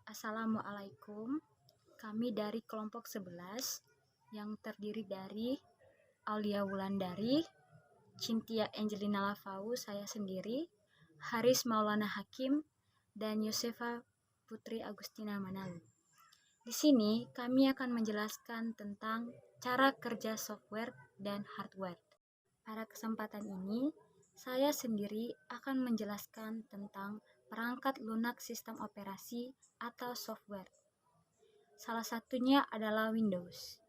Assalamualaikum. Kami dari kelompok 11 yang terdiri dari Aulia Wulandari, Cynthia Angelina Lavau, saya sendiri, Haris Maulana Hakim, dan Yosefa Putri Agustina Manalu. Di sini kami akan menjelaskan tentang cara kerja software dan hardware. Pada kesempatan ini, saya sendiri akan menjelaskan tentang perangkat lunak sistem operasi atau software. Salah satunya adalah Windows.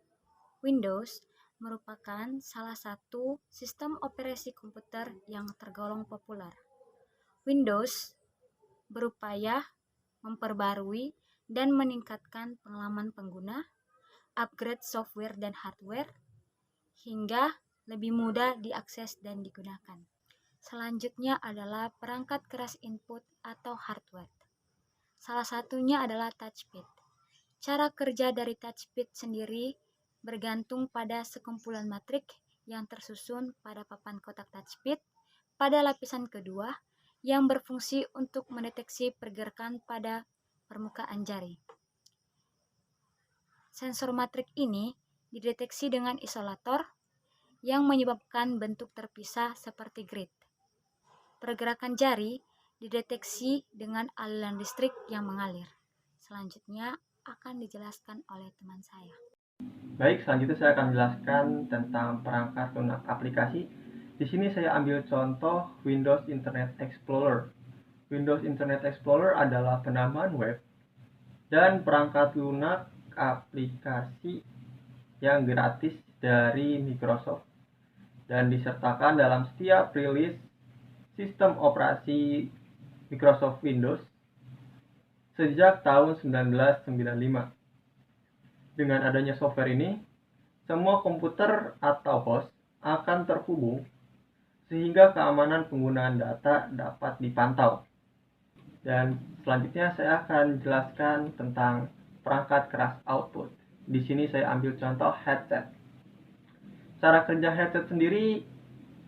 Windows merupakan salah satu sistem operasi komputer yang tergolong populer. Windows berupaya memperbarui dan meningkatkan pengalaman pengguna, upgrade software dan hardware, hingga lebih mudah diakses dan digunakan. Selanjutnya adalah perangkat keras input atau hardware. Salah satunya adalah touchpad. Cara kerja dari touchpad sendiri bergantung pada sekumpulan matrik yang tersusun pada papan kotak touchpad pada lapisan kedua yang berfungsi untuk mendeteksi pergerakan pada permukaan jari. Sensor matrik ini dideteksi dengan isolator yang menyebabkan bentuk terpisah seperti grid. Pergerakan jari dideteksi dengan aliran listrik yang mengalir. Selanjutnya akan dijelaskan oleh teman saya. Baik, selanjutnya saya akan menjelaskan tentang perangkat lunak aplikasi. Di sini saya ambil contoh Windows Internet Explorer. Windows Internet Explorer adalah penambahan web dan perangkat lunak aplikasi yang gratis dari Microsoft dan disertakan dalam setiap rilis sistem operasi Microsoft Windows sejak tahun 1995. Dengan adanya software ini, semua komputer atau host akan terhubung sehingga keamanan penggunaan data dapat dipantau. Dan selanjutnya saya akan jelaskan tentang perangkat keras output. Di sini saya ambil contoh headset. Cara kerja headset sendiri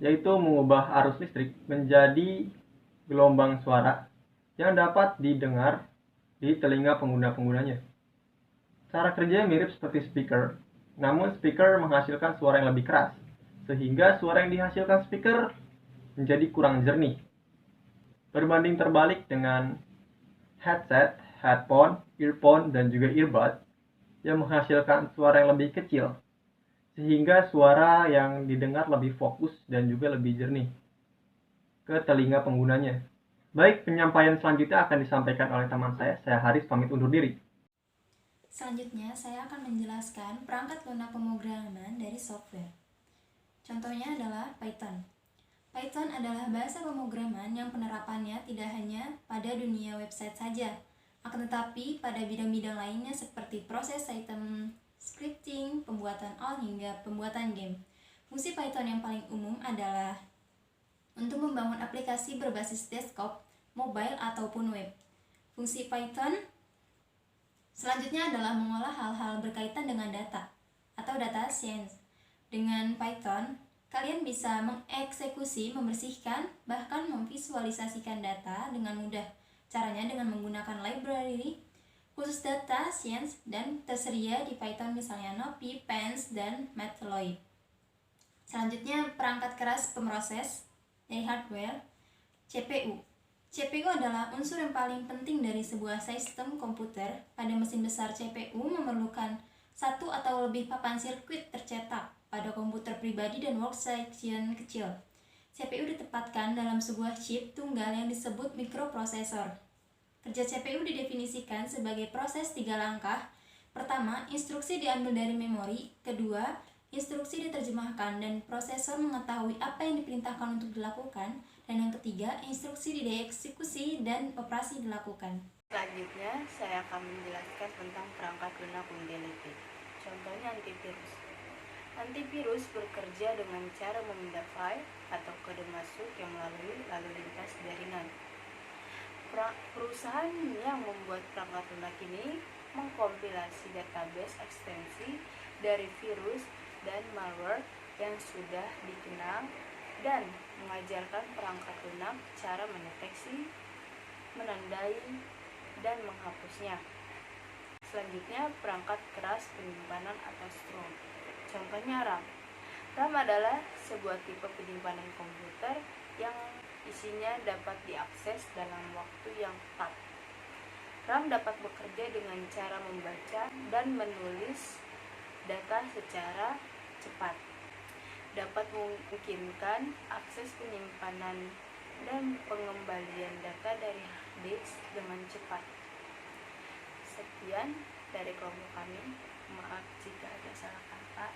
yaitu mengubah arus listrik menjadi gelombang suara yang dapat didengar di telinga pengguna-penggunanya. Cara kerjanya mirip seperti speaker, namun speaker menghasilkan suara yang lebih keras, sehingga suara yang dihasilkan speaker menjadi kurang jernih. Berbanding terbalik dengan headset, headphone, earphone, dan juga earbud yang menghasilkan suara yang lebih kecil, sehingga suara yang didengar lebih fokus dan juga lebih jernih ke telinga penggunanya. Baik, penyampaian selanjutnya akan disampaikan oleh teman saya Haris, pamit undur diri. Selanjutnya, saya akan menjelaskan perangkat lunak pemrograman dari software. Contohnya adalah Python. Python adalah bahasa pemrograman yang penerapannya tidak hanya pada dunia website saja, akan tetapi pada bidang-bidang lainnya seperti proses item scripting, pembuatan all hingga pembuatan game. Fungsi Python yang paling umum adalah untuk membangun aplikasi berbasis desktop, mobile, ataupun web. Fungsi Python selanjutnya adalah mengolah hal-hal berkaitan dengan data atau data science. Dengan Python, kalian bisa mengeksekusi, membersihkan, bahkan memvisualisasikan data dengan mudah. Caranya dengan menggunakan library khusus data science dan tersedia di Python misalnya NumPy, Pens, dan Matplotlib. Selanjutnya perangkat keras pemroses dari hardware, CPU. CPU adalah unsur yang paling penting dari sebuah sistem komputer. Pada mesin besar CPU memerlukan satu atau lebih papan sirkuit tercetak pada komputer pribadi dan workstation kecil. CPU ditempatkan dalam sebuah chip tunggal yang disebut mikroprosesor. Kerja CPU didefinisikan sebagai proses 3 langkah. Pertama, instruksi diambil dari memori. Kedua, instruksi diterjemahkan dan prosesor mengetahui apa yang diperintahkan untuk dilakukan. Dan yang ketiga, instruksi dieksekusi dan operasi dilakukan. Selanjutnya, saya akan menjelaskan tentang perangkat lunak Windows. Contohnya antivirus. Antivirus bekerja dengan cara memindah file atau kode masuk yang melalui lalu lintas jaringan. Perusahaan yang membuat perangkat lunak ini mengkompilasi database ekstensi dari virus dan malware yang sudah dikenal dan mengajarkan perangkat lunak cara mendeteksi, menandai, dan menghapusnya. Selanjutnya, perangkat keras penyimpanan atau ROM. Contohnya RAM. RAM adalah sebuah tipe penyimpanan komputer yang isinya dapat diakses dalam waktu yang tepat. RAM dapat bekerja dengan cara membaca dan menulis data secara cepat. Dapat memungkinkan akses penyimpanan dan pengembalian data dari hard disk dengan cepat. Sekian dari kelompok kami. Maaf jika ada salah kata.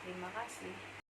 Terima kasih.